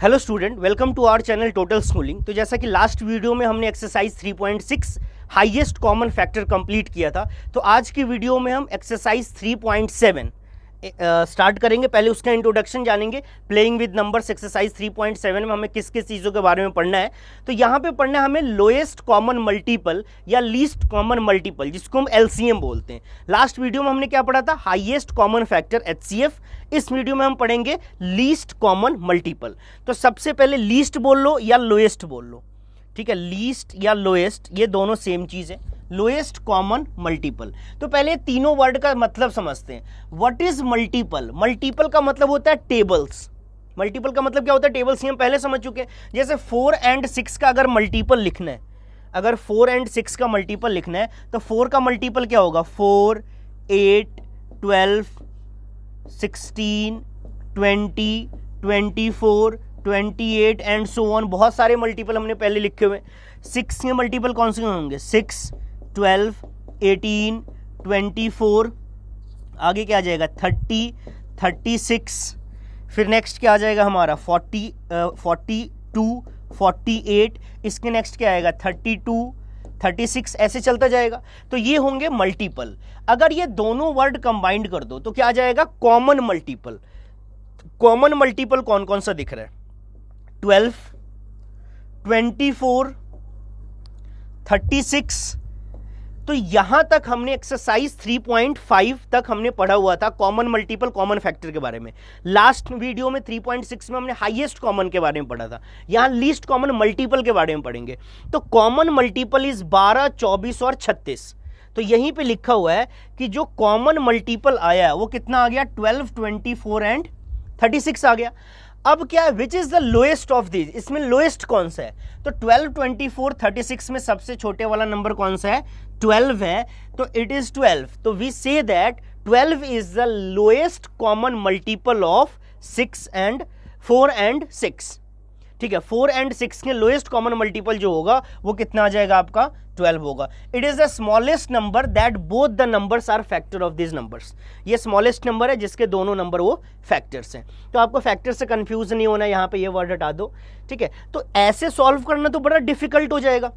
Hello student, welcome to our channel total schooling. तो जैसा कि लास्ट वीडियो में हमने exercise 3.6 highest common factor complete किया था, तो आज की वीडियो में हम एक्सरसाइज 3.7 स्टार्ट करेंगे। पहले उसका इंट्रोडक्शन जानेंगे। प्लेइंग विद नंबर्स एक्सरसाइज 3.7 में हमें किस किस चीज़ों के बारे में पढ़ना है। तो यहाँ पे पढ़ना है हमें लोएस्ट कॉमन मल्टीपल या लीस्ट कॉमन मल्टीपल, जिसको हम एलसीएम बोलते हैं। लास्ट वीडियो में हमने क्या पढ़ा था? Highest common factor HCF. इस वीडियो में हम पढ़ेंगे लीस्ट कॉमन मल्टीपल। तो सबसे पहले लीस्ट बोल लो या लोएस्ट बोल लो, ठीक है। लीस्ट या लोएस्ट ये दोनों सेम चीज़ है। Lowest common multiple. तो पहले तीनों वर्ड का मतलब समझते हैं। What is multiple? मल्टीपल का मतलब होता है टेबल्स। मल्टीपल का मतलब क्या होता है? टेबल्स। हम पहले समझ चुके हैं। जैसे 4 और 6 का अगर मल्टीपल लिखना है, अगर 4 और 6 का मल्टीपल लिखना है तो 4 का मल्टीपल क्या होगा? 4, 8, 12, 16, 20, 24, 28 एंड सो ऑन। बहुत सारे मल्टीपल हमने पहले लिखे हुए। 6 के मल्टीपल कौन से होंगे? 6, 12, 18, 24, आगे क्या आ जाएगा? 30, 36, फिर नेक्स्ट क्या आ जाएगा हमारा? 40, 42, 48, इसके नेक्स्ट क्या आएगा? 32, 36, ऐसे चलता जाएगा। तो ये होंगे मल्टीपल। अगर ये दोनों वर्ड कंबाइंड कर दो तो क्या आ जाएगा? Common multiple. कॉमन मल्टीपल कौन कौन सा दिख रहा है? 12, 24, 36। तो यहां तक हमने एक्सरसाइज 3.5 तक हमने पढ़ा हुआ था कॉमन मल्टीपल कॉमन फैक्टर के बारे में। लास्ट वीडियो में 3.6 में हमने हाईएस्ट कॉमन के बारे में पढ़ा था। यहां लीस्ट कॉमन मल्टीपल के बारे में पढ़ेंगे। तो कॉमन मल्टीपल इज 12, 24 और 36। तो यहीं पे लिखा हुआ है कि जो कॉमन मल्टीपल आया है वो कितना आ गया? 12, 24 एंड 36 आ गया। अब क्या है? Which is the lowest of this? इसमें लोएस्ट कौन सा है? तो 12, 24, 36 में सबसे छोटे वाला नंबर कौन सा है? 12 है। तो इट इज 12। तो we say that 12 is the lowest common multiple of 4 and 6। ठीक है, 4 एंड 6 के लोएस्ट कॉमन मल्टीपल जो होगा वो कितना आ जाएगा आपका? 12 होगा। It is the smallest number that both the numbers are factor of this numbers. ये स्मॉलेस्ट नंबर है जिसके दोनों नंबर वो फैक्टर्स हैं। तो आपको फैक्टर से कंफ्यूज नहीं होना, यहाँ पे ये वर्ड हटा दो, ठीक है। तो ऐसे सॉल्व करना तो बड़ा डिफिकल्ट हो जाएगा।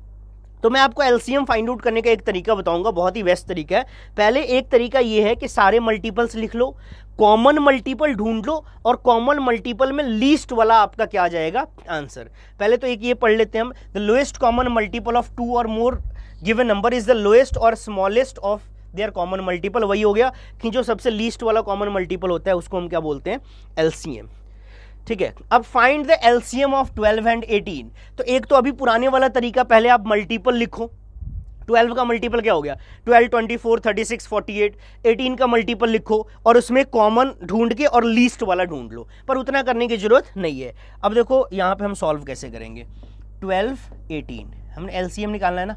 तो मैं आपको एलसीएम फाइंड आउट करने का एक तरीका बताऊंगा, बहुत ही बेस्ट तरीका है। पहले एक तरीका ये है कि सारे मल्टीपल्स लिख लो, कॉमन मल्टीपल ढूंढ लो और कॉमन मल्टीपल में लीस्ट वाला आपका क्या आ जाएगा? आंसर। पहले तो एक ये पढ़ लेते हैं हम। The lowest common multiple of 2 or more given number is the lowest or smallest of their common multiple. वही हो गया कि जो सबसे लीस्ट वाला कॉमन मल्टीपल होता है उसको हम क्या बोलते हैं? एलसीएम। ठीक है। अब find the LCM of 12 and 18। तो एक तो अभी पुराने वाला तरीका, पहले आप मल्टीपल लिखो। 12 का मल्टीपल क्या हो गया? 12, 24, 36, 48। 18 का मल्टीपल लिखो और उसमें कॉमन ढूंढ के और लीस्ट वाला ढूंढ लो, पर उतना करने की जरूरत नहीं है। अब देखो यहाँ पे हम सॉल्व कैसे करेंगे। 12, 18 हमने एलसीएम निकालना है ना।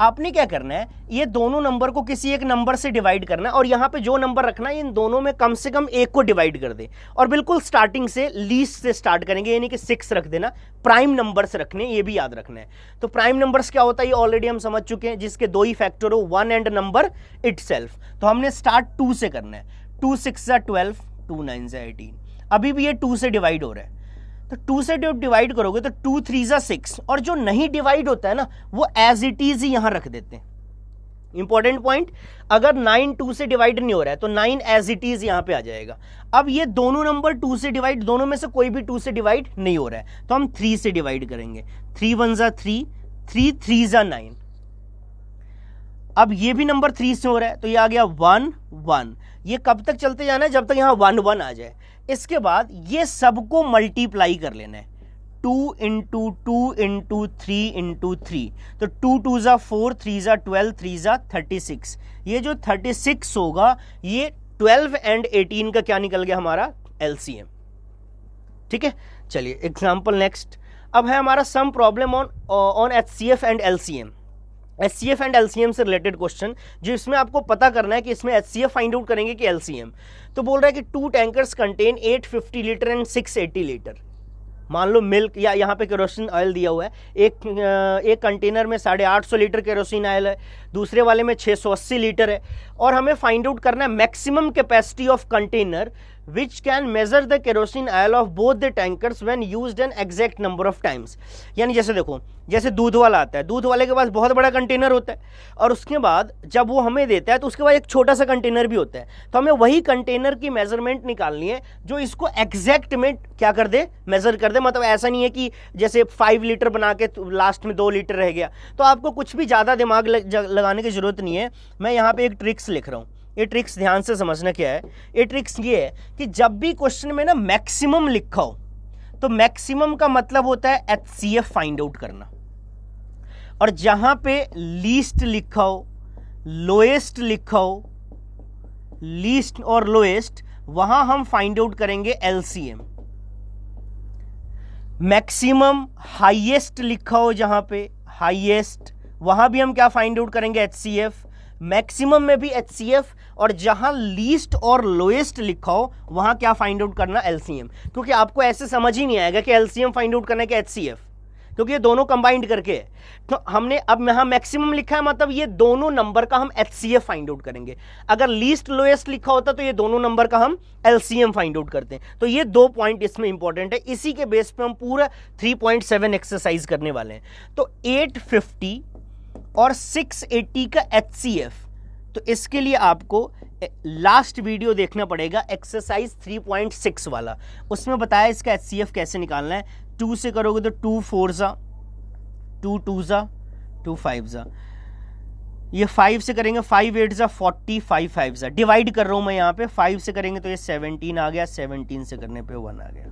आपने क्या करना है? ये दोनों नंबर को किसी एक नंबर से डिवाइड करना है और यहाँ पे जो नंबर रखना है इन दोनों में कम से कम एक को डिवाइड कर दे और बिल्कुल स्टार्टिंग से लीस्ट से स्टार्ट करेंगे, यानी कि 6 रख देना। प्राइम नंबर्स रखने, ये भी याद रखना है। तो प्राइम नंबर्स क्या होता है ये ऑलरेडी हम समझ चुके हैं, जिसके दो ही फैक्टर हो, 1 एंड नंबर इटसेल्फ। तो हमने स्टार्ट 2 से करना है। 2 6 12, 2 9 18। अभी भी ये 2 से डिवाइड हो रहा है। तो 2 से जब डिवाइड करोगे तो 2 3 6, और जो नहीं डिवाइड होता है ना वो एज इट इज ही यहां रख देते हैं। इंपॉर्टेंट पॉइंट, अगर 9 2 से डिवाइड नहीं हो रहा है तो 9 एज इट इज यहां पे आ जाएगा। अब ये दोनों नंबर 2 से डिवाइड, दोनों में से कोई भी 2 से डिवाइड नहीं हो रहा है तो हम 3 से डिवाइड करेंगे। 3 1 3, 3 3 9। अब ये भी नंबर 3 से हो रहा है तो ये आ गया 1 1। ये कब तक चलते जाना है? जब तक यहां 1 1 आ जाए। इसके बाद ये सबको मल्टीप्लाई कर लेना है। 2 इंटू 2 इंटू 3 इंटू 3। तो 2 2 4, 3 12, 3 36। ये जो 36 होगा ये 12 एंड 18 का क्या निकल गया? हमारा एलसीएम। ठीक है, चलिए एग्जाम्पल नेक्स्ट। अब है हमारा some problem on HCF and LCM. HCF and LCM से रिलेटेड क्वेश्चन, जिसमें आपको पता करना है कि इसमें एचसीएफ फाइंड आउट करेंगे कि एलसीएम। तो बोल रहा है कि 2 tankers contain 850 litre and 680 litre. मान लो मिल्क, या यहाँ पे केरोसिन ऑयल दिया हुआ है। एक कंटेनर में 850 लीटर केरोसिन ऑयल है, दूसरे वाले में 680 लीटर है। और हमें फाइंड आउट करना है maximum capacity of container which can measure the kerosene oil of both the tankers when used an exact number of times। यानी जैसे देखो, जैसे दूध वाला आता है, दूध वाले के पास बहुत बड़ा कंटेनर होता है और उसके बाद जब वो हमें देता है तो उसके बाद एक छोटा सा कंटेनर भी होता है, तो हमें वही कंटेनर की मेजरमेंट निकालनी है जो इसको एग्जैक्ट में क्या कर दे, मेजर कर दे। मतलब ऐसा नहीं है कि जैसे 5 लीटर बना के लास्ट में 2 लीटर रह गया, तो आपको कुछ भी ज़्यादा दिमाग लगाने की जरूरत नहीं है। मैं यहाँ पे एक ट्रिक्स लिख रहा हूँ, ये ट्रिक्स ध्यान से समझना क्या है। ये ट्रिक्स ये है कि जब भी क्वेश्चन में ना मैक्सिमम लिखा हो तो मैक्सिमम का मतलब होता है HCF फाइंड आउट करना, और जहां पे लीस्ट लिखा हो, लोएस्ट लिखा हो, लीस्ट और लोएस्ट, वहां हम फाइंड आउट करेंगे LCM। मैक्सिमम हाईएस्ट लिखा हो जहां पे हाईएस्ट, वहां भी हम क्या फाइंड आउट करेंगे HCF। मैक्सिमम में भी HCF, और जहां लीस्ट और लोएस्ट लिखा हो वहां क्या फाइंड आउट करना, LCM। क्योंकि आपको ऐसे समझ ही नहीं आएगा कि LCM फाइंड आउट करना है कि HCF, क्योंकि ये दोनों कंबाइंड करके है। तो हमने अब यहां मैक्सिमम लिखा है, मतलब ये दोनों नंबर का हम HCF फाइंड आउट करेंगे। अगर लीस्ट लोएस्ट लिखा होता तो ये दोनों नंबर का हम LCM फाइंड आउट करते हैं। तो ये 2 पॉइंट इसमें इंपॉर्टेंट है, इसी के बेस पे हम पूरा 3.7 एक्सरसाइज करने वाले हैं। तो 850 और 680 का HCF, तो इसके लिए आपको लास्ट वीडियो देखना पड़ेगा, एक्सरसाइज 3.6 वाला, उसमें बताया इसका HCF कैसे निकालना है। 2 से करोगे तो 2 4 जा, 2 2 जा, 2 5 जा, ये 5 से करेंगे 5 8 जा 40, 5 5 जा, डिवाइड कर रहा हूं मैं यहाँ पे। 5 से करेंगे तो ये 17 आ गया, 17 से करने पे 1 आ गया।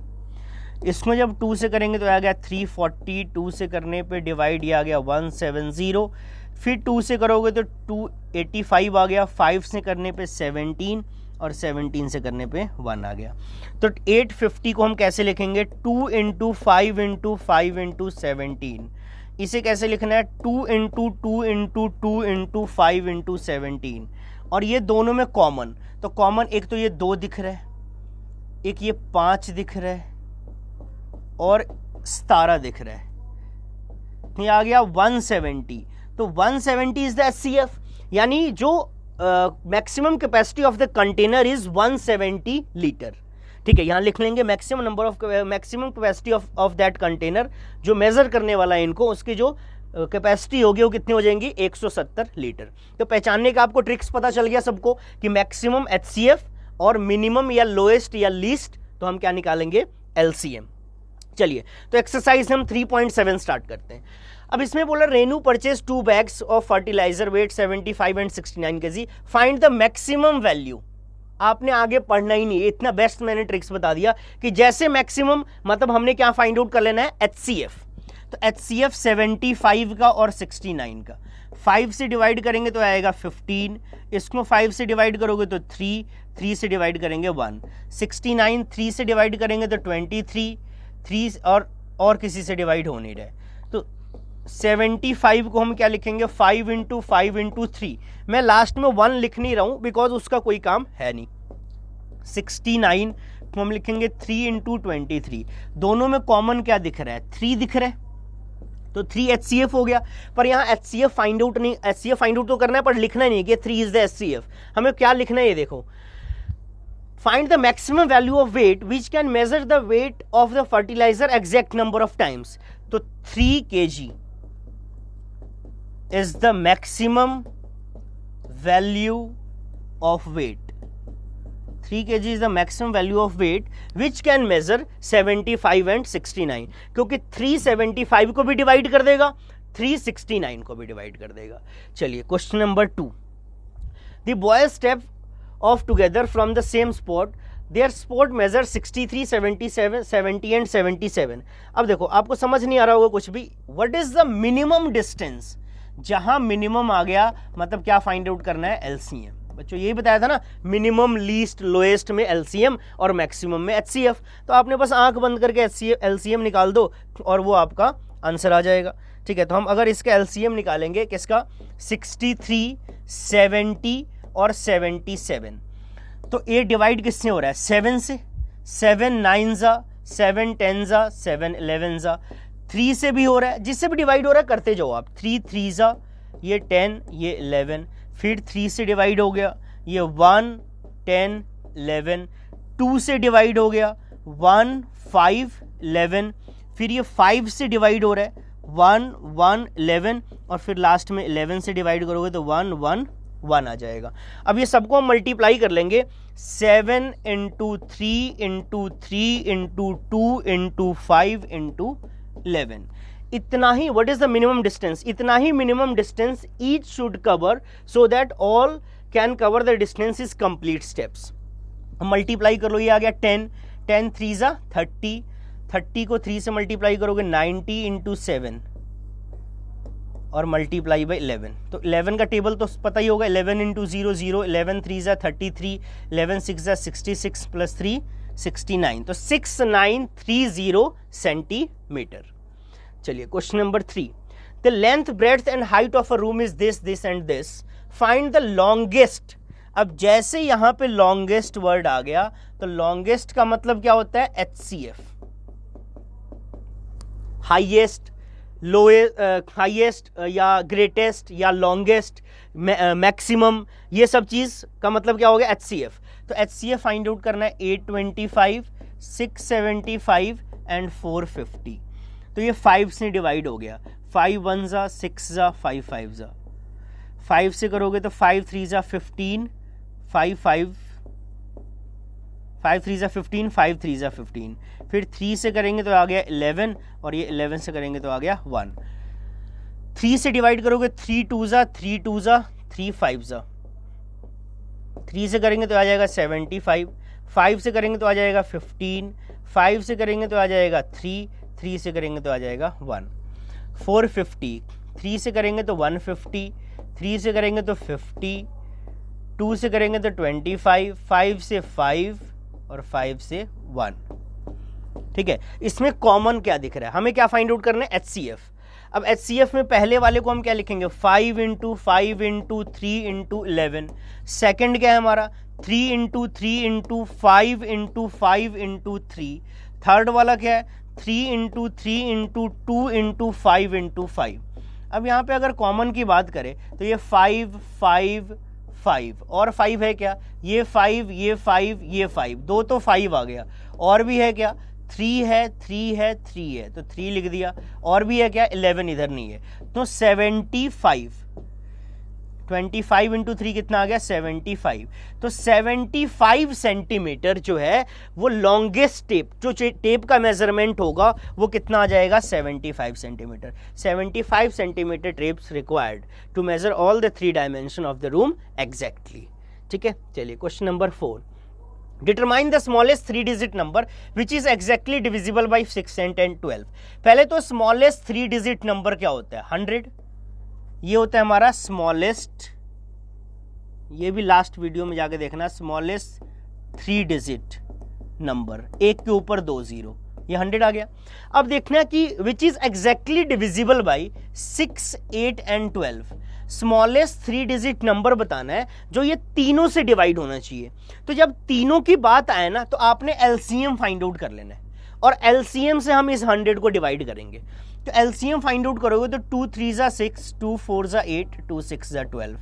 इसमें जब 2 से करेंगे तो आ गया 340, 2 से करने पे डिवाइड ये आ गया 170, फिर 2 से करोगे तो 285 आ गया, 5 से करने पे 17 और 17 से करने पे 1 आ गया। तो 850 को हम कैसे लिखेंगे, 2 × 5 × 5 × 17। इसे कैसे लिखना है, 2 × 2 × 2 × 5 × 17। और ये दोनों में कॉमन, तो कॉमन एक तो ये 2 दिख रहा है, एक ये 5 दिख रहा है और 17 दिख रहा है। ये आ गया 170। तो 170 इज द HCF, यानी जो maximum capacity of the container is 170 litre. ठीक है, यहां लिख लेंगे maximum number of maximum capacity of that container, जो मेजर करने वाला है इनको, उसकी जो कैपेसिटी होगी वो कितनी हो जाएंगी, 170 लीटर। तो पहचानने का आपको ट्रिक्स पता चल गया सबको कि मैक्सिमम HCF और मिनिमम या लोएस्ट या लीस्ट, तो हम क्या निकालेंगे, LCM। चलिए, तो एक्सरसाइज हम 3.7 स्टार्ट करते हैं। अब इसमें बोला Renu purchase 2 bags of fertilizer weight 75 and 69 kg, find the maximum value. आपने आगे पढ़ना ही नहीं, इतना बेस्ट मैंने ट्रिक्स बता दिया कि जैसे मैक्सिमम मतलब हमने क्या फाइंड आउट कर लेना है, HCF। तो HCF 75 का और 69 का 5 से डिवाइड करेंगे तो आएगा 15, इसको 5 से डिवाइड करोगे तो 3, 3 से डिवाइड करेंगे 1, 69 3 से डिवाइड करेंगे तो 23, 3 और किसी से डिवाइड हो नहीं रहे, तो 75 को हम क्या लिखेंगे, 5 × 5 × 3। मैं लास्ट में 1 लिख नहीं रहा हूं बिकॉज उसका कोई काम है नहीं। 69 को हम लिखेंगे 3 × 23। दोनों में कॉमन क्या दिख रहा है, 3 दिख रहा है, तो 3 HCF हो गया। पर यहाँ HCF फाइंड आउट नहीं, HCF फाइंड आउट तो करना है पर लिखना नहीं है कि 3 इज द HCF। हमें क्या लिखना है, ये देखो, find the maximum value of weight which can measure the weight of the fertilizer exact number of times। तो 3 kg is the maximum value of weight। 3 kg is the maximum value of weight which can measure 75 and 69, क्योंकि 375 को भी divide कर देगा, 369 को भी divide कर देगा। चलिए, question number 2। The boys step off together from the same spot, their spot measure 63, 77, 70 and 77। अब देखो, आपको समझ नहीं आ रहा होगा कुछ भी, what is the minimum distance। जहां मिनिमम आ गया मतलब क्या फाइंड आउट करना है, LCM। बच्चों यही बताया था ना, मिनिमम लीस्ट लोएस्ट में LCM और मैक्सिमम में HCF। तो आपने बस आंख बंद करके LCM निकाल दो और वो आपका आंसर आ जाएगा। ठीक है, तो हम अगर इसका LCM निकालेंगे किसका, 63, 70 और 77, तो ये डिवाइड किससे हो रहा है, 7 से, 7 9 जा, 7 10 जा, 7 11 जा, 3 से भी हो रहा है, जिससे भी डिवाइड हो रहा है करते जाओ आप। 3 3 जा, ये 10, ये 11, फिर 3 से डिवाइड हो गया, ये 1 10 11, 2 से डिवाइड हो गया 1 5 11, फिर ये 5 से डिवाइड हो रहा है 1 1 11, और फिर लास्ट में 11 से डिवाइड करोगे तो 1 1 1 आ जाएगा। अब ये सबको हम मल्टीप्लाई कर लेंगे 7 into 3 into 3 into 2 into 5 into 11। इतना ही, what is the minimum distance, इतना ही minimum distance each should cover so that all can cover the distance is complete steps. Multiply कर लो, ये आ गया 10 10 3 जा 30, 30 को 3 से मल्टीप्लाई करोगे 90 इंटू 7 और मल्टीप्लाई बाई 11। तो 11 का टेबल तो पता ही होगा, 11 इंटू 0 0, 11 3 जा 33, 11 6 जा 66 प्लस 3 69, तो 6930 सेंटीमीटर। चलिए question number 3, the length breadth and height of a room is this and this, find the longest. अब जैसे यहां पे लॉन्गेस्ट वर्ड आ गया तो लॉन्गेस्ट का मतलब क्या होता है, HCF, हाईएस्ट, हाईएस्ट या ग्रेटेस्ट या लॉन्गेस्ट, मैक्सिमम, ये सब चीज का मतलब क्या हो गया, HCF। तो HCF फाइंड आउट करना है 825 675 एंड 450। तो ये 5 से डिवाइड हो गया, 5 1 जा 6 जा 5 5 जा, 5 से करोगे तो 5 3 जा 15, 5 5 3 जा 15, 5 3 जा 15, फिर 3 से करेंगे तो आ गया 11, और ये 11 से करेंगे तो आ गया 1। 3 से डिवाइड करोगे 3 2 जा 3 2 जा 3 5 जा, 3 से करेंगे तो आ जाएगा 75, 5 से करेंगे तो आ जाएगा 15, 5 से करेंगे तो आ जाएगा 3, 3 से करेंगे तो आ जाएगा 1। 450, 3 से करेंगे तो 150, 3 से करेंगे तो 50, 2 से करेंगे तो 25, 5 से 5 और 5 से 1। ठीक है, इसमें कॉमन क्या दिख रहा है, हमें क्या फाइंड आउट करना है, HCF। अब HCF में पहले वाले को हम क्या लिखेंगे, 5 इंटू 5 इंटू 3 इंटू 11। सेकेंड क्या है हमारा, 3 into 3 into 5 into 5 into 3। Third वाला क्या है, 3 इंटू 3 इंटू 2 इंटू 5 इंटू 5। अब यहाँ पे अगर कॉमन की बात करें तो ये 5 5 5 और 5 है क्या, ये 5 ये 5 ये 5, दो तो 5 आ गया, और भी है क्या, 3 है 3 है 3 है, तो 3 लिख दिया, और भी है क्या, 11 इधर नहीं है, तो 75, 25 इंटू 3 कितना आ गया, 75। तो 75 सेंटीमीटर जो है वो लॉन्गेस्ट टेप, जो टेप का मेजरमेंट होगा वो कितना आ जाएगा, 75 centimetre. 75 centimetre tapes required to measure all the 3 dimension of the room exactly. ठीक है, चलिए question number 4, determine the smallest 3 digit number which is exactly divisible by 6 and 10 12। पहले तो स्मॉलेस्ट 3 डिजिट नंबर क्या होता है, 100, ये होता है हमारा स्मॉलेस्ट, ये भी लास्ट वीडियो में जाके देखना, स्मॉलेस्ट 3 डिजिट नंबर, एक के ऊपर 2 0, ये 100 आ गया। अब देखना कि विच is exactly divisible by 6 8 and 12। Smallest 3 digit number बताना है जो ये तीनों से डिवाइड होना चाहिए। तो जब तीनों की बात आए ना तो आपने LCM फाइंड आउट कर लेना है, और LCM से हम इस 100 को डिवाइड करेंगे। तो LCM फाइंड आउट करोगे तो 2 3 जा 6, 2 4 जा 8, 2 6 जा 12।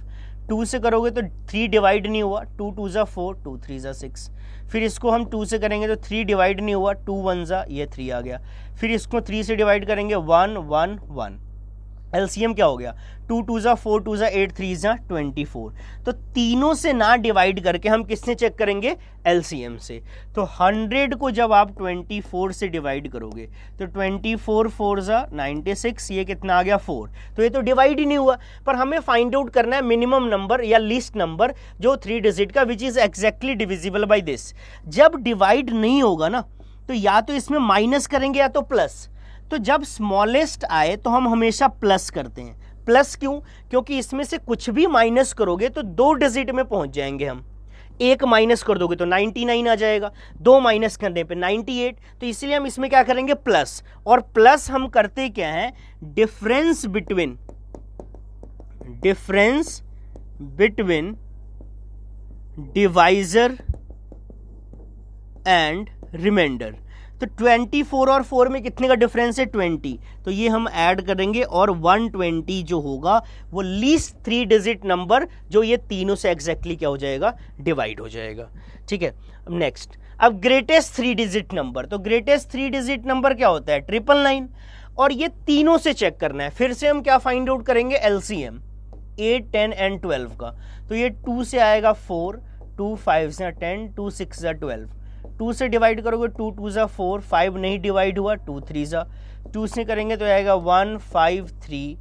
2 से करोगे तो 3 डिवाइड नहीं हुआ, 2 2 जा 4, 2 3 जा 6। फिर इसको हम 2 से करेंगे तो 3 डिवाइड नहीं हुआ, 2 1 जा, ये 3 आ गया। फिर इसको 3 से डिवाइड करेंगे 1 1 1। LCM क्या हो गया, 2 2 जा 4, 2 जा 8, 3 जा 24। तो तीनों से ना डिवाइड करके हम किससे चेक करेंगे, LCM से। तो 100 को जब आप 24 से डिवाइड करोगे तो 24 4 जा 96, ये कितना आ गया 4। तो ये तो डिवाइड ही नहीं हुआ, पर हमें फाइंड आउट करना है मिनिमम नंबर या लीस्ट नंबर जो 3 डिजिट का, विच is exactly divisible by this. जब डिवाइड नहीं होगा ना तो या तो इसमें माइनस करेंगे या तो प्लस। तो जब स्मॉलेस्ट आए तो हम हमेशा प्लस करते हैं। प्लस क्यों, क्योंकि इसमें से कुछ भी माइनस करोगे तो 2 डिजिट में पहुंच जाएंगे हम। एक माइनस कर दोगे तो 99 आ जाएगा, 2 माइनस करने पे 98। तो इसलिए हम इसमें क्या करेंगे, प्लस। और प्लस हम करते क्या है, difference between divisor and remainder. तो 24 और 4 में कितने का डिफरेंस है, 20। तो ये हम ऐड करेंगे और 120 जो होगा वो लीस्ट 3 डिजिट नंबर जो ये तीनों से एग्जैक्टली क्या हो जाएगा, डिवाइड हो जाएगा। ठीक है, अब नेक्स्ट, अब ग्रेटेस्ट 3 डिजिट नंबर, तो ग्रेटेस्ट 3 डिजिट नंबर क्या होता है 999, और ये तीनों से चेक करना है। फिर से हम क्या फाइंड आउट करेंगे LCM 8, 10 एंड 12 का। तो ये 2 से आएगा 4, 2 5 से 10, 2 6 से 12, 2 से डिवाइड करोगे 2 2 से 4, 5 नहीं डिवाइड हुआ, 2 3 से 2 से करेंगे तो आएगा 1 5 3,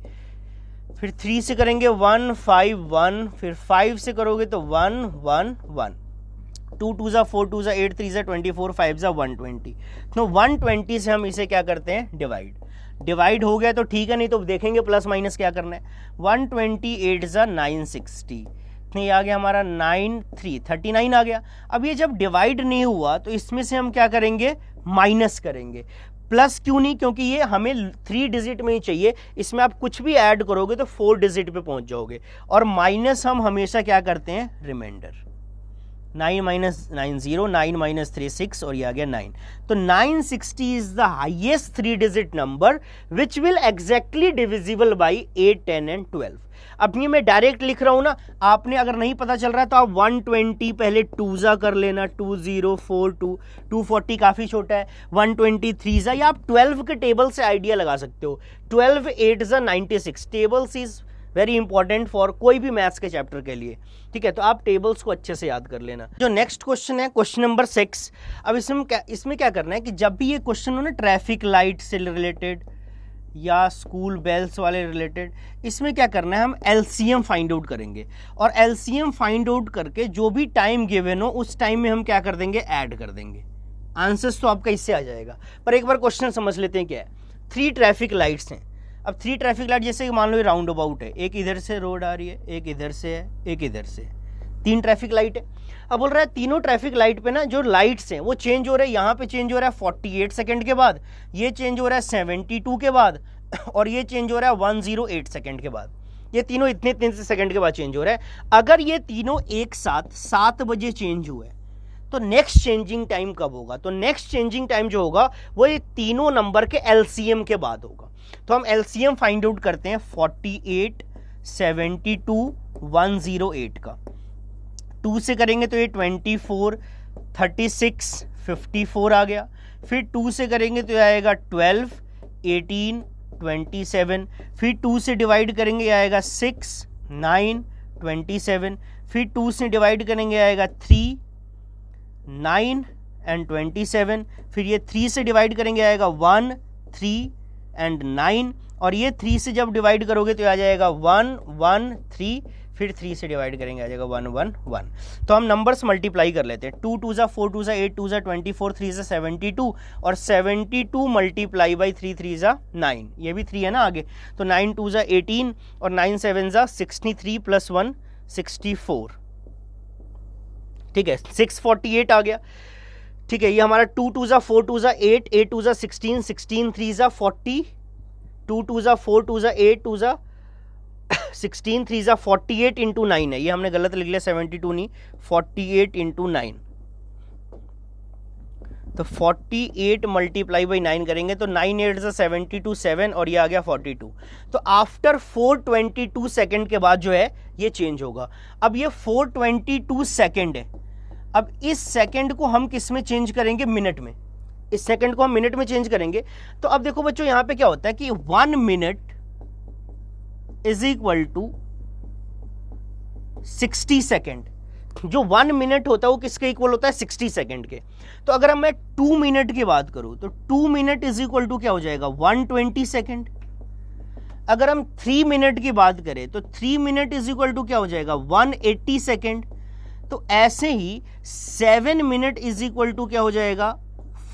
फिर 3 से करेंगे 1 5 1, फिर 5 से करोगे तो 1 1 1, 2 2 से 4, 2 से 8, 3 से 24, 5 से 120। तो 120 से हम इसे क्या करते हैं डिवाइड हो गया तो ठीक है, नहीं तो देखेंगे प्लस माइनस क्या करना है। 128 से 960, ये आ गया हमारा 39 आ गया। अब ये जब डिवाइड नहीं हुआ तो इसमें से हम क्या करेंगे माइनस करेंगे। प्लस क्यों नहीं, क्योंकि ये हमें 3 डिजिट में ही चाहिए, इसमें आप कुछ भी ऐड करोगे तो 4 डिजिट पे पहुंच जाओगे। और माइनस हम हमेशा क्या करते हैं रिमाइंडर, 9 माइनस 9 0, 9 माइनस 3 6, और ये आ गया 9। तो 960 is the highest 3 digit number which will exactly divisible by 8, 10 and 12। अब ये मैं डायरेक्ट लिख रहा हूं ना, आपने अगर नहीं पता चल रहा है तो आप 120 पहले 2 जा कर लेना, 2042, 240 काफी छोटा है, 123 जा, या आप 12 के टेबल से आइडिया लगा सकते हो। 12 8 जा 96, tables is very important for कोई भी मैथ्स के चैप्टर के लिए, ठीक है। तो आप टेबल्स को अच्छे से याद कर लेना। जो नेक्स्ट क्वेश्चन है क्वेश्चन नंबर 6। अब इसमें क्या करना है कि जब भी ये क्वेश्चन हो ना ट्रैफिक लाइट से रिलेटेड या स्कूल बेल्स वाले रिलेटेड, इसमें क्या करना है हम LCM फाइंड आउट करेंगे, और LCM फाइंड आउट करके जो भी टाइम गिवन हो उस टाइम में हम क्या कर देंगे ऐड कर देंगे। आंसर्स तो आपका इससे आ जाएगा, पर एक बार क्वेश्चन समझ लेते हैं क्या है। 3 ट्रैफिक लाइट्स हैं। अब 3 ट्रैफिक लाइट जैसे मान लो राउंड अबाउट है, एक इधर से रोड आ रही है, एक इधर से है, एक इधर से है, 3 ट्रैफिक लाइट है। अब बोल रहा है तीनों ट्रैफिक लाइट पे ना जो लाइट्स हैं वो चेंज हो रहे हैं। यहाँ पे चेंज हो रहा है 48 सेकंड के बाद, ये चेंज हो रहा है 72 के बाद, और ये चेंज हो रहा है 108 सेकंड के बाद। ये तीनों इतने सेकंड के बाद चेंज हो रहा है। अगर ये तीनों एक साथ 7 बजे चेंज हुए तो नेक्स्ट चेंजिंग टाइम कब होगा? तो नेक्स्ट चेंजिंग टाइम जो होगा वो ये तीनों नंबर के LCM के बाद होगा। तो हम LCM फाइंड आउट करते हैं 48, 72, 108 का। 2 से करेंगे तो ये 24, 36, 54 आ गया। फिर 2 से करेंगे तो आएगा 12, 18, 27। फिर 2 से डिवाइड करेंगे आएगा 6, 9, 27। फिर 2 से डिवाइड करेंगे आएगा 3, 9 एंड 27। फिर ये 3 से डिवाइड करेंगे आएगा 1, 3 एंड 9, और ये 3 से जब डिवाइड करोगे तो आ जाएगा 1, 1, 3। फिर 3 से डिवाइड करेंगे आ जाएगा 1, 1, 1। तो हम नंबर्स मल्टीप्लाई कर लेते हैं। 2 2 जा 4, 2 जा 8, 2 जा 24, 3 जा 72, और 72 मल्टीप्लाई बाई 3, 3 जा 9, ये भी 3 है ना आगे, तो 9 2 जा 18, और 9 7 जा 63 प्लस 1 64, ठीक है 648 आ गया। ठीक है, ये हमारा 2 2 जा 4, 2 जा 8, 8 2 जा 16, 16 3 जा 40, 2 2 जा 4, 2 जा 8, 2 जा 16 3 जा 48 इंटू 9 है। ये हमने गलत लिख लिया, 72 नहीं, 48 इंटू 9। तो 48 मल्टीप्लाई बाई 9 करेंगे तो 9 8 जा 72, 7, और ये आ गया 42। तो आफ्टर 422 सेकेंड के बाद जो है ये चेंज होगा। अब ये 422 सेकेंड है। अब इस सेकेंड को हम किस में चेंज करेंगे? मिनट में। इस सेकेंड को हम मिनट में चेंज करेंगे। तो अब देखो बच्चों, यहां पे क्या होता है कि 1 minute is equal to 60 second. जो 1 मिनट होता है वो किसके इक्वल होता है? 60 सेकेंड के। तो अगर मैं 2 मिनट की बात करूं तो 2 मिनट इज इक्वल टू क्या हो जाएगा? 120 सेकेंड। अगर हम 3 मिनट की बात करें तो 3 मिनट इज इक्वल टू क्या हो जाएगा? 180 सेकेंड। तो ऐसे ही 7 मिनट इज इक्वल टू क्या हो जाएगा?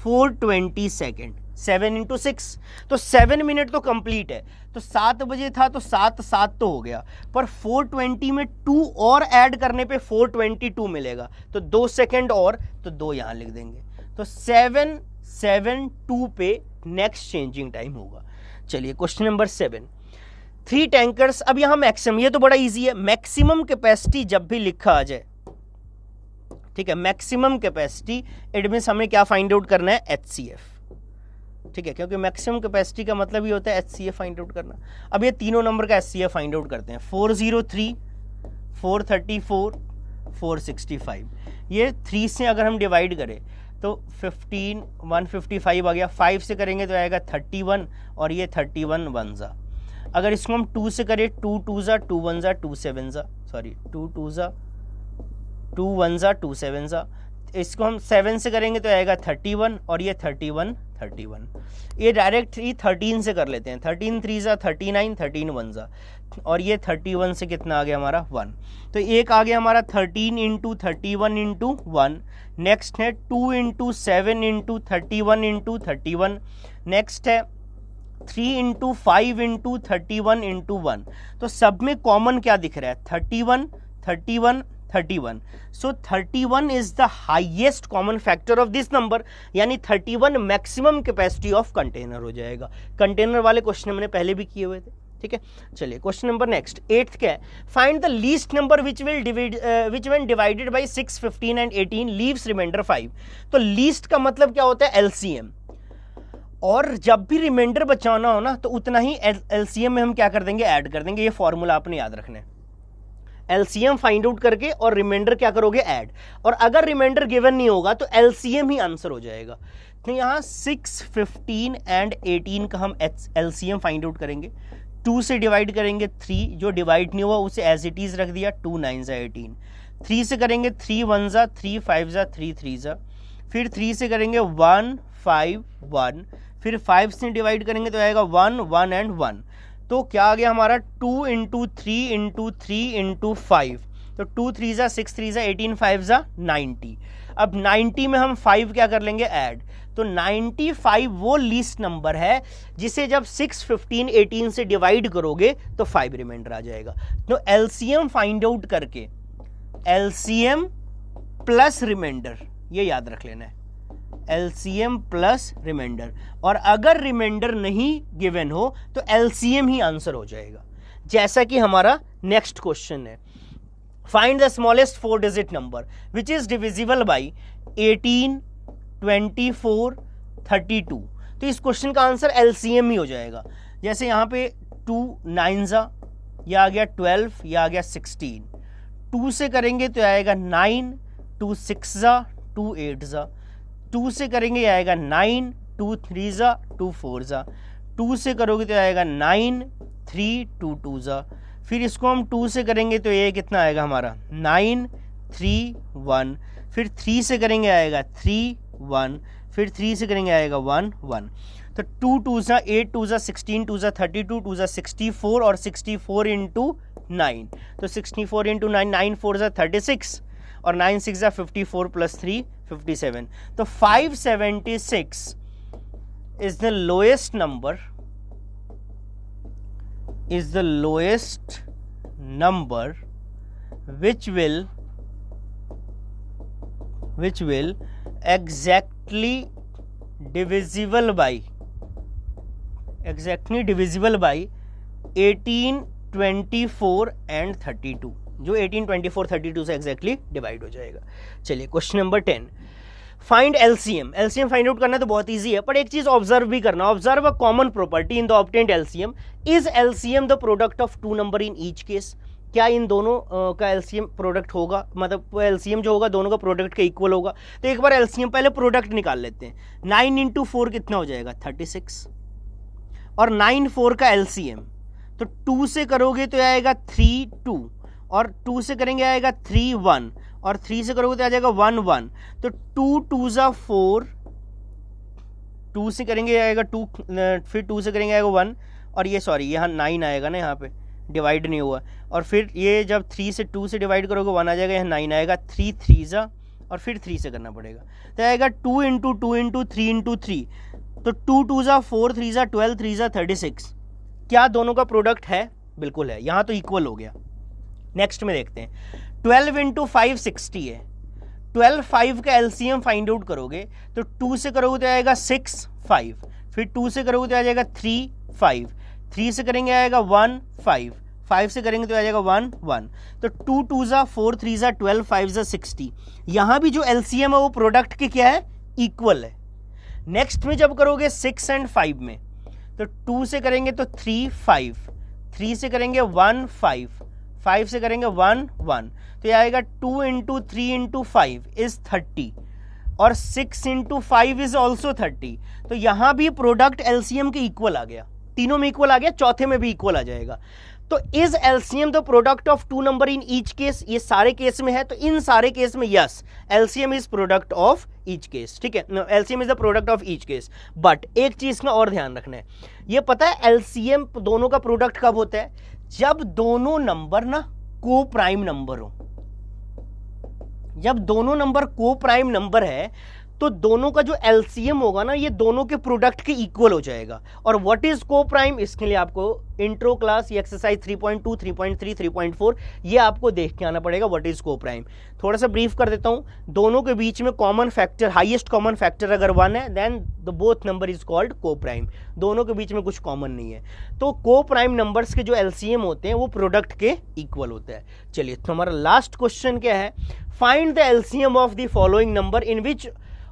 420 सेकेंड। 7 इंटू 6, तो 7 मिनट तो कंप्लीट है। तो 7 बजे था तो 7 7 तो हो गया, पर 420 में 2 और ऐड करने पे 422 मिलेगा। तो 2 सेकेंड और, तो 2 यहां लिख देंगे। तो 772 पे नेक्स्ट चेंजिंग टाइम होगा। चलिए क्वेश्चन नंबर 7, 3 टैंकर्स। अब यहां मैक्सिमम, ये तो बड़ा इजी है। मैक्सिमम कैपेसिटी जब भी लिखा आ जाए, ठीक है, मैक्सिमम कैपेसिटी, इट मींस हमें क्या फाइंड आउट करना है? HCF। ठीक है, क्योंकि मैक्सिमम कैपेसिटी का मतलब ही होता है HCF फाइंड आउट करना। अब ये तीनों नंबर का HCF फाइंड आउट करते हैं। 403, 434, 465। ये 3 से अगर हम डिवाइड करें तो 15 155 आ गया। 5 से करेंगे तो आएगा 31 और ये 31 1 ज़ा। अगर इसको हम 2 से करें 2 2 ज़ा 2 1 ज़ा 2 7 ज़ा, सॉरी 2 2 ज़ा 2 1 ज़ा 2 7 ज़ा। इसको हम 7 से करेंगे तो आएगा 31 और ये 31 31। ये डायरेक्ट ही 13 से कर लेते हैं। 13 3 ज़ा 39, 13 1 ज़ा और ये 31 से कितना आ गया हमारा 1। तो एक आ गया हमारा 13 इंटू 31 इंटू 1। नेक्स्ट है 2 इंटू 7 इंटू 31 इंटू 31। नेक्स्ट है 3 इंटू 5 इंटू 31 इंटू 1। तो सब में कॉमन क्या दिख रहा है? 31 31 31। सो 31 is the highest common factor of this number, यानी 31 मैक्सिमम कैपेसिटी ऑफ कंटेनर हो जाएगा। कंटेनर वाले क्वेश्चन हमने पहले भी किए हुए थे, ठीक है। चलिए क्वेश्चन नंबर नेक्स्ट 8th क्या है? Find the least number which when divided by 6 15 and 18 leaves remainder 5। तो लीस्ट का मतलब क्या होता है? एलसीएम। और जब भी रिमाइंडर बचाना हो ना तो उतना ही एलसीएम में हम क्या कर देंगे? ऐड कर देंगे। ये फॉर्मूला आपने याद रखना है। एलसीएम फाइंड आउट करके और रिमाइंडर क्या करोगे? ऐड। और अगर रिमाइंडर गिवन नहीं होगा तो एलसीएम ही आंसर हो जाएगा। तो यहाँ 6 15 एंड 18 का हम एलसीएम फाइंड आउट करेंगे। 2 से डिवाइड करेंगे 3, जो डिवाइड नहीं हुआ उसे एज इट इज रख दिया। 2 9 ज़ा 18। 3 से करेंगे 3 1 ज़ा 3 5 ज़ा 3 3 ज़ा। फिर 3 से करेंगे 1 5 1। फिर 5 से डिवाइड करेंगे तो आएगा 1 1 एंड 1। तो क्या आ गया हमारा? 2 इंटू 3 इंटू 3 इंटू 5। तो 2 3 ज़ा 6 3 ज़ा 18 5 ज़ा 90। अब 90 में हम 5 क्या कर लेंगे? ऐड। तो 95 वो लीस्ट नंबर है जिसे जब 6 15 18 से डिवाइड करोगे तो 5 रिमाइंडर आ जाएगा। तो एलसीएम फाइंड आउट करके एलसीएम प्लस रिमाइंडर, ये याद रख लेना है। एलसीएम प्लस रिमाइंडर, और अगर रिमाइंडर नहीं गिवन हो तो एलसीएम ही आंसर हो जाएगा। जैसा कि हमारा नेक्स्ट क्वेश्चन है, find the smallest 4 digit number which is divisible by 18 24 32। तो इस क्वेश्चन का आंसर एलसीएम ही हो जाएगा। जैसे यहाँ पे 2 9 ज़ा, यह आ गया 12, यह आ गया 16। 2 से करेंगे तो आएगा 9, 2 6 ज़ा 2 8 ज़ा। 2 से करेंगे ये आएगा 9, 2 3 ज़ा 2 4 ज़ा। 2 से करोगे तो आएगा 9 3 2 2 ज़ा। फिर इसको हम 2 से करेंगे तो ये कितना आएगा हमारा? 9 3 1। फिर 3 से करेंगे आएगा 3 1। फिर 3 से करेंगे आएगा 1 1। तो 2 2 ज़ा 8 2 ज़ा 16 2 ज़ा 32 2 ज़ा 64 और 64 इंटू 9। तो 64 इंटू 9 9 4 ज़ा 36 और 9 6 ज़ा 54 प्लस 3 57। तो 576 is the lowest number, is the lowest number which will exactly divisible by 18 24 and 32, जो 18 24 32 से एग्जैक्टली डिवाइड हो जाएगा। चलिए question number 10, find LCM. LCM find out करना तो बहुत इजी है, पर एक चीज ऑब्जर्व भी करना। Observe a common property in the obtained LCM. Is LCM the product of 2 number in each case? क्या इन दोनों का एलसीएम प्रोडक्ट होगा, मतलब एलसीएम जो होगा दोनों का प्रोडक्ट के इक्वल होगा? तो एक बार एलसीएम पहले प्रोडक्ट निकाल लेते हैं। 9 इंटू 4 कितना हो जाएगा? 36। और 9 4 का एलसीएम, तो 2 से करोगे तो आएगा 3 2, और 2 से करेंगे आएगा 3 1, और 3 से करोगे तो आ जाएगा 1 1। तो 2 2 ज़ा 4, 2 से करेंगे आएगा 2, फिर 2 से करेंगे आएगा 1, और ये सॉरी यहाँ 9 आएगा ना, यहाँ पे डिवाइड नहीं हुआ। और फिर ये जब 3 से 2 से डिवाइड करोगे 1 आ जाएगा, यहाँ 9 आएगा। 3 3 ज़ा, और फिर 3 से करना पड़ेगा, तो आएगा 2 इंटू 2 इंटू 3 इंटू 3। तो 2 2 ज़ा 4 3 ज़ा 12 3 ज़ा 36। क्या दोनों का प्रोडक्ट है? बिल्कुल है, यहाँ तो इक्वल हो गया। नेक्स्ट में देखते हैं, 12 इंटू 5 60 है। 12 5 का एलसीएम फाइंड आउट करोगे तो 2 से करोगे तो आएगा 6 5, फिर 2 से करोगे तो आ जाएगा 3 5, 3 से करेंगे आएगा 1 5, 5 से करेंगे तो आ जाएगा 1 1। तो 2 2 ज़ा 4 3 ज़ा 12 5 ज़ा 60। यहाँ भी जो एलसीएम है वो प्रोडक्ट के क्या है? इक्वल है। नेक्स्ट में जब करोगे 6 एंड 5 में, तो 2 से करेंगे तो 3 5, 3 से करेंगे 1 5, 5 से करेंगे 1 1। तो ये आएगा 2 इंटू 3 इंटू 5 इज 30, और 6 इंटू 5 इज ऑल्सो 30। तो यहां भी प्रोडक्ट एलसीएम के इक्वल आ गया, तीनों में इक्वल आ गया, चौथे में भी इक्वल आ जाएगा। तो is LCM the product of two number in each case, ये सारे केस में है, तो इन सारे केस में yes, LCM is product of each case, ठीक है, LCM is the product of each case. But एक चीज का और ध्यान रखना है, ये पता है एलसीएम दोनों का प्रोडक्ट कब होता है, जब दोनों नंबर ना को प्राइम नंबर हो। जब दोनों नंबर को प्राइम नंबर है तो दोनों का जो एलसीएम होगा ना, ये दोनों के प्रोडक्ट के इक्वल हो जाएगा। और व्हाट इज को प्राइम, इसके लिए आपको इंट्रो क्लास ये एक्सरसाइज 3.2, 3.3, 3.4 ये आपको देख के आना पड़ेगा व्हाट इज को प्राइम। थोड़ा सा ब्रीफ कर देता हूं, दोनों के बीच में common factor, highest common factor अगर 1 है then the both number is called coprime. दोनों के बीच में कुछ कॉमन नहीं है, तो को प्राइम नंबर्स के जो एलसीएम होते हैं वो प्रोडक्ट के इक्वल होता है। चलिए, तो हमारा लास्ट क्वेश्चन क्या है, find the LCM of the following number in which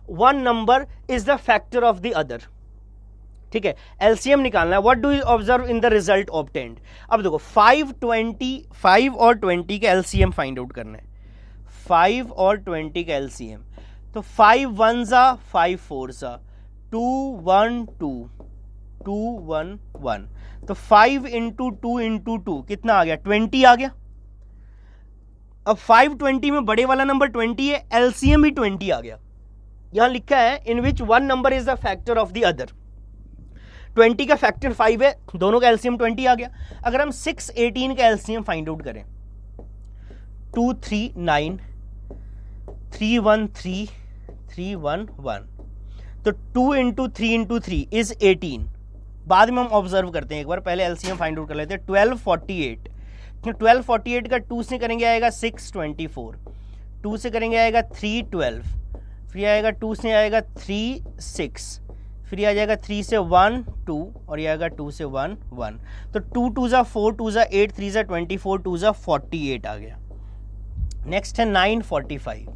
one number is the factor of the other. ठीक है, एलसीएम निकालना है। What do you observe in the result obtained. अब देखो 5 और 20 का एलसीएम फाइंड आउट करना है, 5 और 20 का एलसीएम। तो 5 1 जा 5 4 जा 2 1 2 2 1 1, तो 5 इंटू 2 इंटू 2 कितना आ गया, 20 आ गया। अब 520 में बड़े वाला नंबर 20 है, एलसीएम भी 20 आ गया। यहां लिखा है in which one number is the factor of the other. 20 का फैक्टर 5 है, दोनों का एलसीएम 20 आ गया। अगर हम 6 18 का एलसीएम फाइंड आउट करें, 2 3 9 3 1 3 3 1 1, तो 2 इंटू 3 इंटू 3 इज 18। बाद में हम ऑब्जर्व करते हैं, एक बार पहले एलसीएम फाइंड आउट कर लेते हैं। 1248, 1248 का 2 से करेंगे आएगा 624, 2 से करेंगे आएगा 312, फिर आएगा 2 से आएगा 3 6, फिर आ जाएगा 3 से 1 2, और ये आएगा 2 से 1 1। तो 2 2 जा 4, 2 जा 8, 3 जा 24, 2 जा 48 आ गया। नेक्स्ट है 945,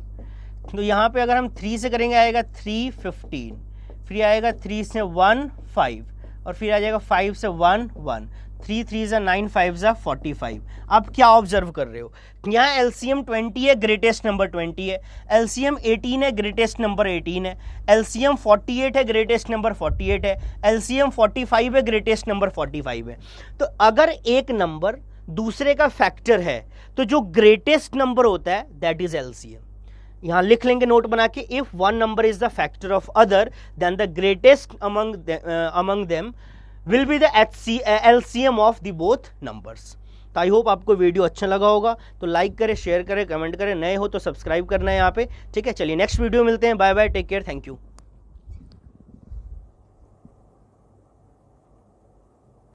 तो यहाँ पे अगर हम 3 से करेंगे आएगा 3 15, फिर आएगा 3 से 1 5, और फिर आ जाएगा 5 से 1 1, 3 3 जा 9, 5 जा 45। अब क्या ऑब्जर्व कर रहे हो, यहाँ एलसीएम 20 है, ग्रेटेस्ट नंबर 20 है, एलसीएम 18 है, ग्रेटेस्ट नंबर 18 है, एलसीएम 48 है, ग्रेटेस्ट नंबर 48 है, एलसीएम 45 है, ग्रेटेस्ट नंबर 45 है। तो अगर एक नंबर दूसरे का फैक्टर है तो जो ग्रेटेस्ट नंबर होता है दैट इज एलसीएम। यहां लिख लेंगे नोट बना के, if one number is the factor of other than the greatest among them will be the LCM of the both numbers. तो आई होप आपको वीडियो अच्छा लगा होगा, तो लाइक करें, शेयर करें, कमेंट करें, नए हो तो सब्सक्राइब करना है यहाँ पे। ठीक है, चलिए नेक्स्ट वीडियो मिलते हैं, bye bye, take care, thank you.